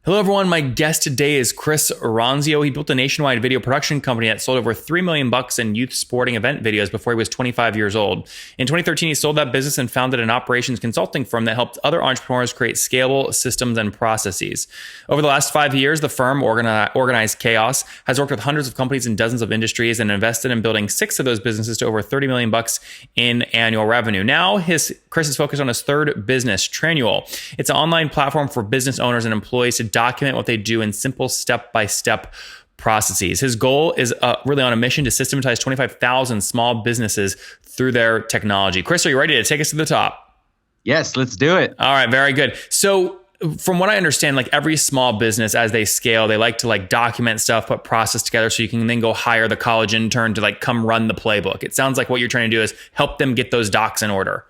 Hello, everyone. My guest today is Chris Ronzio. He built a nationwide video production company that sold over $3 million in youth sporting event videos before he was 25 years old. In 2013, he sold that business and founded an operations consulting firm that helped other entrepreneurs create scalable systems and processes. Over the last 5 years, the firm, Organized Chaos, has worked with hundreds of companies in dozens of industries and invested in building 6 of those businesses to over $30 million in annual revenue. Now, Chris is focused on his third business, Trainual. It's an online platform for business owners and employees to document what they do in simple step-by-step processes. His goal is really on a mission to systematize 25,000 small businesses through their technology. Chris, are you ready to take us to the top? Yes, let's do it. All right, very good. So from what I understand, like every small business, as they scale, they like to document stuff, put process together so you can then go hire the college intern to come run the playbook. It sounds like what you're trying to do is help them get those docs in order.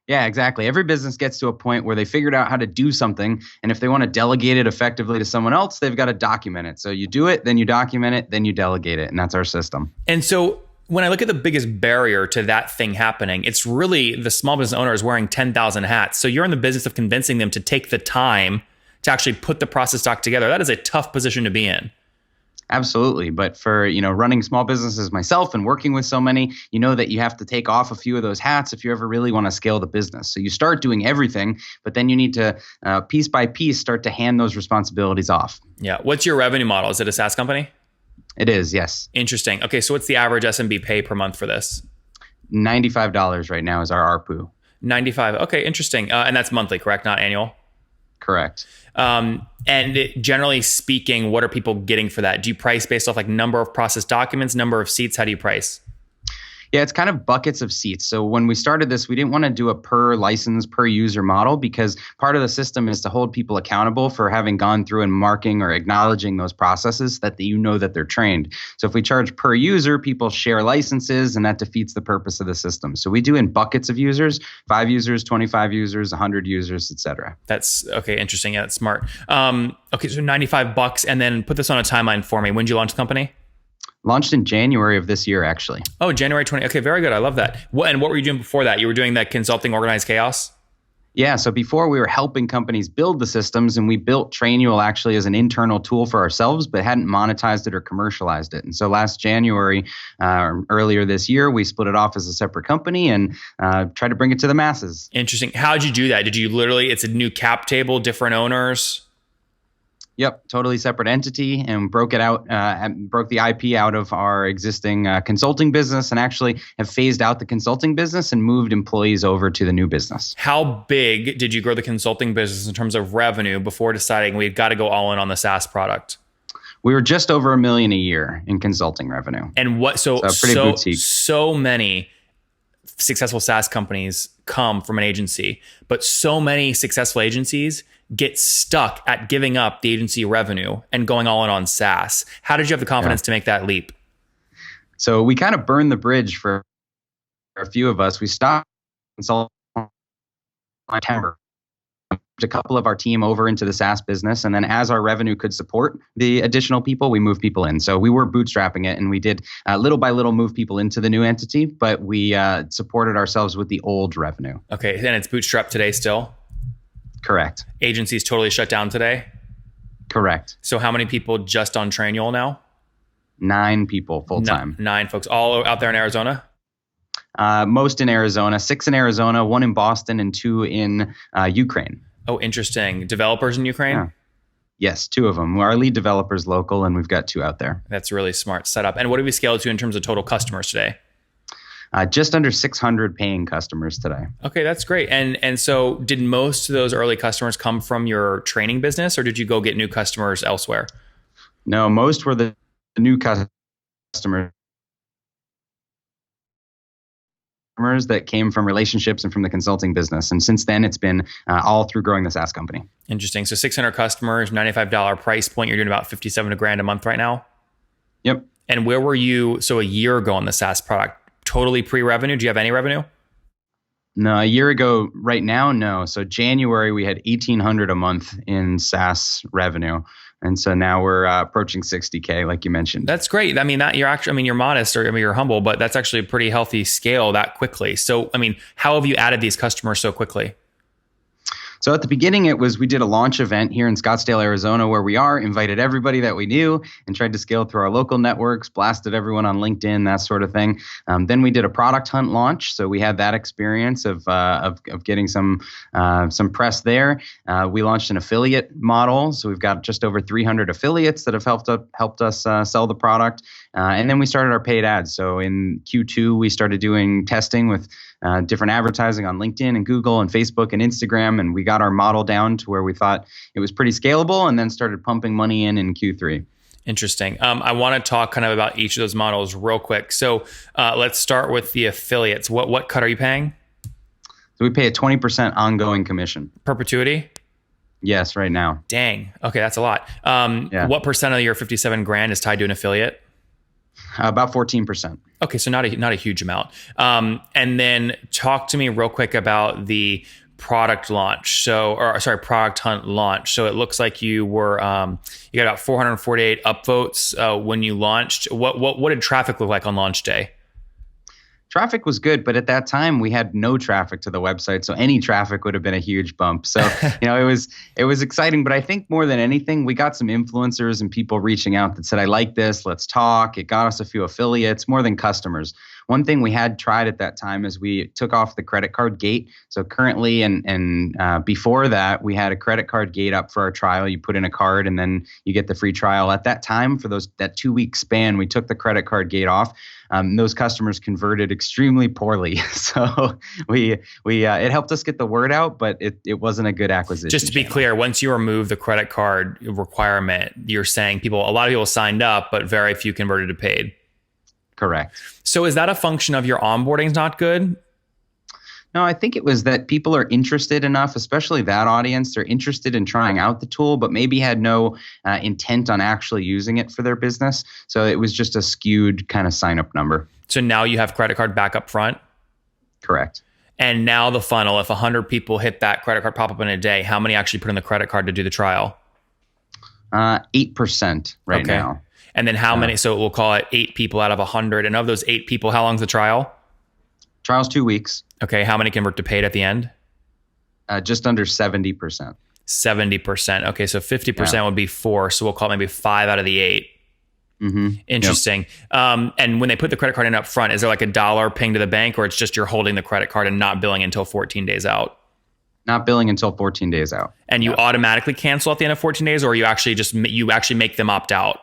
Yeah, exactly. Every business gets to a point where they figured out how to do something. And if they want to delegate it effectively to someone else, they've got to document it. So you do it, then you document it, then you delegate it. And that's our system. And so when I look at the biggest barrier to that thing happening, it's really the small business owner is wearing 10,000 hats. So you're in the business of convincing them to take the time to actually put the process doc together. That is a tough position to be in. Absolutely. But for, running small businesses myself and working with so many, you know that you have to take off a few of those hats if you ever really want to scale the business. So you start doing everything, but then you need to piece by piece start to hand those responsibilities off. Yeah. What's your revenue model? Is it a SaaS company? It is, yes. Interesting. Okay. So what's the average SMB pay per month for this? $95 right now is our ARPU. 95. Okay. Interesting. And that's monthly, correct? Not annual? Correct. And generally speaking, what are people getting for that? Do you price based off number of process documents, number of seats? How do you price? Yeah, it's kind of buckets of seats. So when we started this, we didn't want to do a per license, per user model because part of the system is to hold people accountable for having gone through and marking or acknowledging those processes that that they're trained. So if we charge per user, people share licenses and that defeats the purpose of the system. So we do in buckets of users, 5 users, 25 users, 100 users, et cetera. That's okay. Interesting. Yeah, that's smart. Okay. So $95 and then put this on a timeline for me. When did you launch the company? Launched in January of this year, actually. Oh, January 20. Okay, very good. I love that. And what were you doing before that? You were doing that consulting Organized Chaos? Yeah, so before we were helping companies build the systems, and we built Trainual actually as an internal tool for ourselves, but hadn't monetized it or commercialized it. And so last January, earlier this year, we split it off as a separate company and tried to bring it to the masses. Interesting. How'd you do that? Did you literally, it's a new cap table, different owners? Yep, totally separate entity, and broke it out, and broke the IP out of our existing consulting business, and actually have phased out the consulting business and moved employees over to the new business. How big did you grow the consulting business in terms of revenue before deciding we've got to go all in on the SaaS product? We were just over $1 million a year in consulting revenue. And what? So boutique. So many successful SaaS companies come from an agency, but so many successful agencies get stuck at giving up the agency revenue and going all in on SaaS. How did you have the confidence to make that leap? So we kind of burned the bridge for a few of us. We stopped consulting in September. A couple of our team over into the SaaS business. And then as our revenue could support the additional people, we moved people in. So we were bootstrapping it, and we did little by little move people into the new entity, but we supported ourselves with the old revenue. Okay. And it's bootstrapped today still? Correct. Agencies totally shut down today? Correct. So how many people just on Trainual now? 9 people full time. 9 folks, all out there in Arizona? Most in Arizona, 6 in Arizona, 1 in Boston, and 2 in Ukraine. Oh, interesting. Developers in Ukraine? Yeah. Yes, 2 of them. Our lead developer's local, and we've got 2 out there. That's really smart setup. And what have we scaled to in terms of total customers today? Just under 600 paying customers today. Okay, that's great. And so did most of those early customers come from your training business, or did you go get new customers elsewhere? No, most were the new customers that came from relationships and from the consulting business. And since then, it's been all through growing the SaaS company. Interesting. So 600 customers, $95 price point. You're doing about $57,000 a month right now? Yep. And where were you, so a year ago on the SaaS product? Totally pre-revenue? Do you have any revenue? No, a year ago, right now, no. So January, we had $1,800 a month in SaaS revenue. And so now we're approaching 60K, like you mentioned. That's great. I mean, you're modest, or you're humble, but that's actually a pretty healthy scale that quickly. So, how have you added these customers so quickly? So at the beginning, we did a launch event here in Scottsdale, Arizona, where we are, invited everybody that we knew and tried to scale through our local networks, blasted everyone on LinkedIn, that sort of thing. Then we did a product hunt launch. So we had that experience of getting some press there. We launched an affiliate model. So we've got just over 300 affiliates that have helped us sell the product. And then we started our paid ads. So in Q2, we started doing testing with different advertising on LinkedIn and Google and Facebook and Instagram. And we got our model down to where we thought it was pretty scalable, and then started pumping money in Q3. Interesting. I want to talk kind of about each of those models real quick. So let's start with the affiliates. What cut are you paying? So we pay a 20% ongoing commission. Perpetuity? Yes, right now. Dang. Okay, that's a lot. What percent of your 57 grand is tied to an affiliate? About 14%. Okay, so not a huge amount. And then talk to me real quick about the product launch. Product hunt launch. So it looks like you were you got about 448 upvotes when you launched. What did traffic look like on launch day? Traffic was good, but at that time we had no traffic to the website, so any traffic would have been a huge bump. So, it was exciting, but I think more than anything, we got some influencers and people reaching out that said, "I like this, let's talk." It got us a few affiliates, more than customers. One thing we had tried at that time is we took off the credit card gate. So currently and before that, we had a credit card gate up for our trial. You put in a card and then you get the free trial. At that time, for that 2-week span, we took the credit card gate off. Those customers converted extremely poorly. So it helped us get the word out, but it wasn't a good acquisition. Just to be clear, once you remove the credit card requirement, you're saying a lot of people signed up, but very few converted to paid. Correct. So is that a function of your onboarding's not good? No, I think it was that people are interested enough, especially that audience. They're interested in trying out the tool, but maybe had no intent on actually using it for their business. So it was just a skewed kind of sign-up number. So now you have credit card back up front? Correct. And now the funnel, if 100 people hit that credit card pop-up in a day, how many actually put in the credit card to do the trial? 8% right now. And then how many? So we'll call it 8 people out of 100. And of those 8 people, how long's the trial? Trial's 2 weeks. Okay. How many convert to paid at the end? Just under 70%. 70%. Okay. So 50% would be 4. So we'll call it maybe 5 out of the 8. Mm-hmm. Interesting. Yep. And when they put the credit card in up front, is there like $1 ping to the bank, or it's just you're holding the credit card and not billing until 14 days out? Not billing until 14 days out. And you automatically cancel at the end of 14 days, or you actually make them opt out?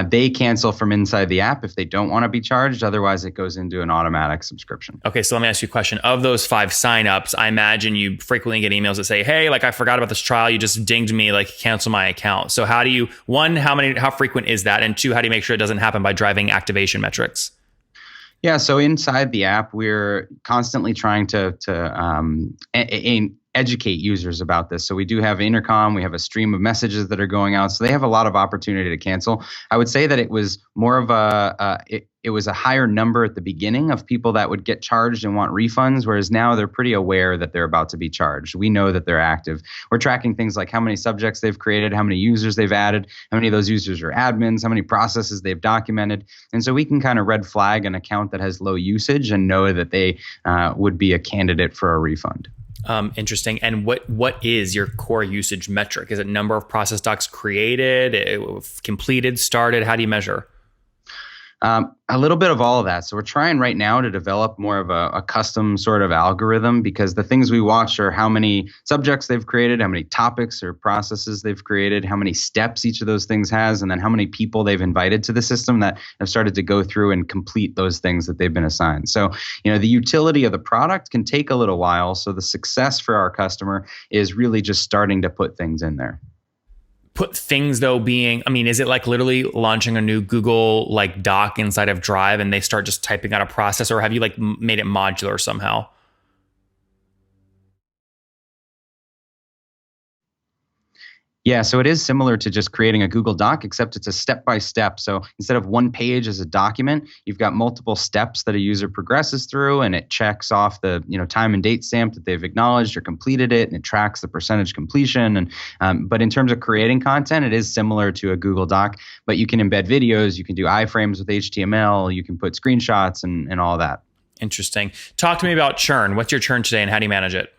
They cancel from inside the app if they don't want to be charged. Otherwise, it goes into an automatic subscription. Okay, so let me ask you a question. Of those 5 signups, I imagine you frequently get emails that say, "Hey, like I forgot about this trial. You just dinged me. Like cancel my account." So how do you, one, how frequent is that, and 2, how do you make sure it doesn't happen by driving activation metrics? Yeah, so inside the app, we're constantly trying to educate users about this. So we do have intercom, we have a stream of messages that are going out. So they have a lot of opportunity to cancel. I would say that it was more of it was a higher number at the beginning of people that would get charged and want refunds, whereas now they're pretty aware that they're about to be charged. We know that they're active. We're tracking things like how many subjects they've created, how many users they've added, how many of those users are admins, how many processes they've documented. And so we can kind of red flag an account that has low usage and know that they would be a candidate for a refund. Interesting. And what is your core usage metric? Is it number of process docs created, completed, started? How do you measure? A little bit of all of that. So we're trying right now to develop more of a custom sort of algorithm, because the things we watch are how many subjects they've created, how many topics or processes they've created, how many steps each of those things has, and then how many people they've invited to the system that have started to go through and complete those things that they've been assigned. So, the utility of the product can take a little while. So the success for our customer is really just starting to put things in there. Put things though being, is it like literally launching a new Google like doc inside of Drive and they start just typing out a process, or have you like made it modular somehow? Yeah, so it is similar to just creating a Google Doc, except it's a step-by-step. So instead of one page as a document, you've got multiple steps that a user progresses through, and it checks off the time and date stamp that they've acknowledged or completed it, and it tracks the percentage completion. And but in terms of creating content, it is similar to a Google Doc, but you can embed videos, you can do iframes with HTML, you can put screenshots and all that. Interesting. Talk to me about churn. What's your churn today, and how do you manage it?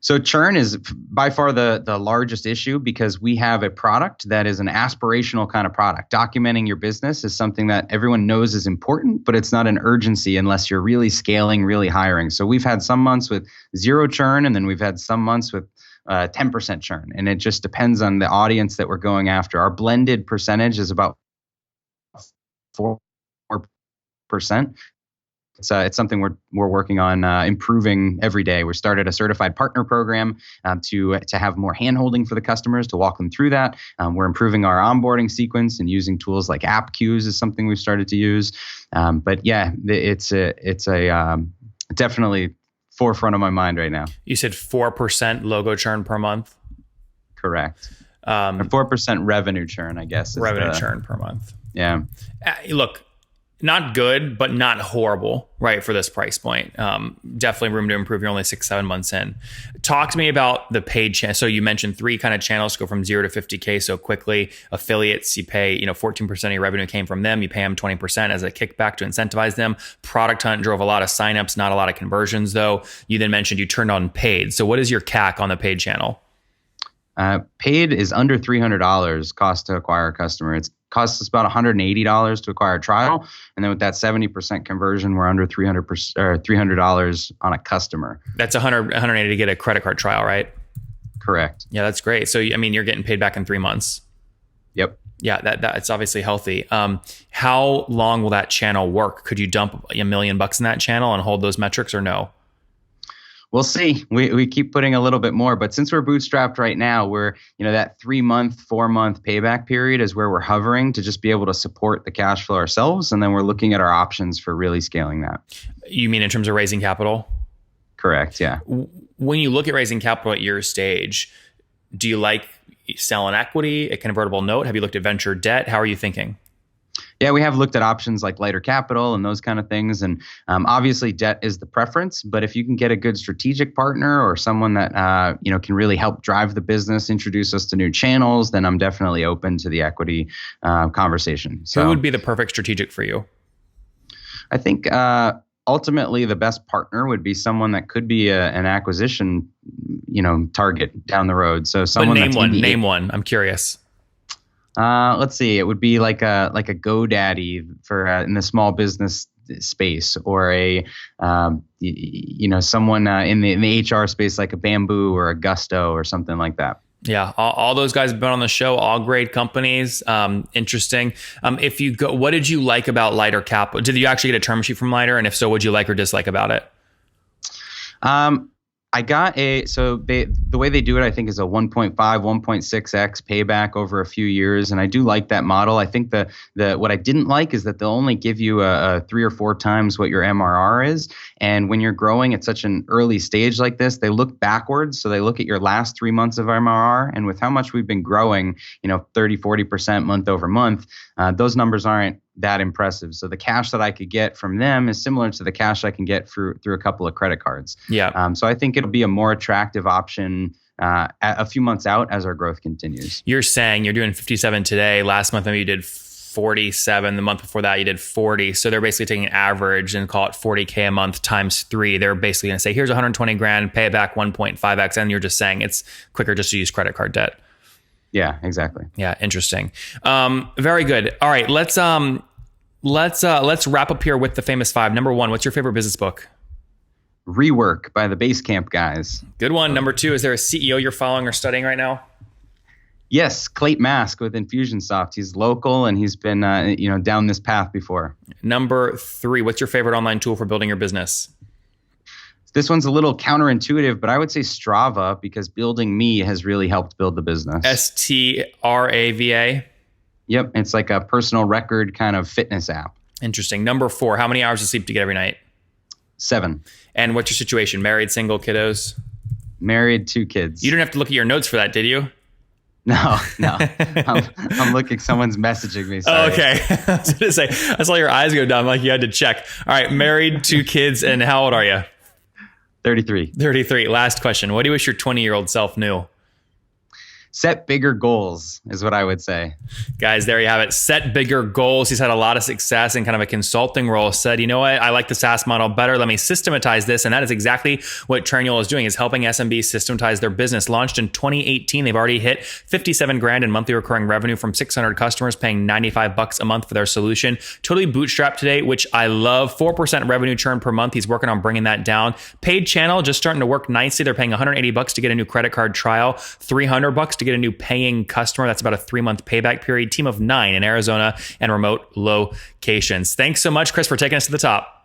So churn is by far the largest issue because we have a product that is an aspirational kind of product. Documenting your business is something that everyone knows is important, but it's not an urgency unless you're really scaling, really hiring. So we've had some months with zero churn, and then we've had some months with 10% churn. And it just depends on the audience that we're going after. Our blended percentage is about 4%. It's something we're working on improving every day. We started a certified partner program to have more handholding for the customers to walk them through that. We're improving our onboarding sequence and using tools like app queues is something we've started to use. But yeah, it's definitely forefront of my mind right now. You said 4% logo churn per month? Correct. Or 4% revenue churn, I guess. Revenue churn per month. Yeah. Look, not good, but not horrible, right, for this price point. Definitely room to improve. You're only 6-7 months in. Talk to me about the paid channel. So you mentioned 3 kind of channels go from 0 to 50K so quickly. Affiliates, you pay, 14% of your revenue came from them. You pay them 20% as a kickback to incentivize them. Product Hunt drove a lot of signups, not a lot of conversions though. You then mentioned you turned on paid. So what is your CAC on the paid channel? Paid is under $300 cost to acquire a customer. It costs us about $180 to acquire a trial, and then with that 70% conversion, we're under $300 on a customer. That's $180 to get a credit card trial, right? Correct. Yeah, that's great. So you're getting paid back in 3 months. Yep. Yeah, that's obviously healthy. How long will that channel work? Could you dump $1 million in that channel and hold those metrics, or no? We'll see. We keep putting a little bit more, but since we're bootstrapped right now, we're, that 3-month, 4-month payback period is where we're hovering to just be able to support the cash flow ourselves. And then we're looking at our options for really scaling that. You mean in terms of raising capital? Correct. Yeah. When you look at raising capital at your stage, do you like selling equity, a convertible note? Have you looked at venture debt? How are you thinking? Yeah, we have looked at options like lighter capital and those kind of things. And obviously debt is the preference, but if you can get a good strategic partner or someone that, can really help drive the business, introduce us to new channels, then I'm definitely open to the equity conversation. So who would be the perfect strategic for you? I think ultimately the best partner would be someone that could be an acquisition, target down the road. So someone name one. I'm curious. Let's see. It would be like a GoDaddy for in the small business space, or a someone in the HR space like a Bamboo or a Gusto or something like that. Yeah, all those guys have been on the show. All great companies. Interesting. If you go, what did you like about Lighter Capital? Did you actually get a term sheet from Lighter? And if so, what did you like or dislike about it? I got the way they do it, I think, is a 1.5, 1.6x payback over a few years. And I do like that model. I think what I didn't like is that they'll only give you a 3 or 4 times what your MRR is. And when you're growing at such an early stage like this, they look backwards. So they look at your last 3 months of MRR. And with how much we've been growing, 30, 40% month over month, those numbers aren't that impressive. So the cash that I could get from them is similar to the cash I can get through a couple of credit cards. Yeah. So I think it'll be a more attractive option a few months out as our growth continues. You're saying you're doing 57 today. Last month, maybe you did 47. The month before that, you did 40. So they're basically taking an average and call it 40K a month times 3. They're basically going to say, here's 120 grand, pay it back 1.5x. And you're just saying it's quicker just to use credit card debt. Yeah, exactly. Yeah. Interesting. Very good. All right. Let's wrap up here with the famous 5. Number 1, what's your favorite business book? Rework by the Basecamp guys. Good one. Number 2, is there a CEO you're following or studying right now? Yes, Clayton Mask with Infusionsoft. He's local and he's been down this path before. Number 3, what's your favorite online tool for building your business? This one's a little counterintuitive, but I would say Strava, because building me has really helped build the business. Strava? Yep, it's like a personal record kind of fitness app. Interesting. Number 4, how many hours of sleep do you get every night? 7. And what's your situation? Married, single, kiddos? Married, 2 kids. You didn't have to look at your notes for that, did you? No. I'm looking, someone's messaging me. Sorry. Oh, okay. I was going to say, I saw your eyes go down like you had to check. All right, married, 2 kids, and how old are you? 33. 33. Last question. What do you wish your 20-year-old self knew? set bigger goals is what I would say. Guys, there you have it. Set bigger goals. He's had a lot of success in kind of a consulting role. Said, you know what? I like the SaaS model better. Let me systematize this. And that is exactly what Trainual is doing, is helping SMBs systematize their business. Launched in 2018. They've already hit 57 grand in monthly recurring revenue from 600 customers paying $95 a month for their solution. Totally bootstrapped today, which I love. 4% revenue churn per month. He's working on bringing that down. Paid channel just starting to work nicely. They're paying $180 to get a new credit card trial, $300 to get a new paying customer. That's about a 3-month payback period. Team of 9 in Arizona and remote locations. Thanks so much, Chris, for taking us to the top.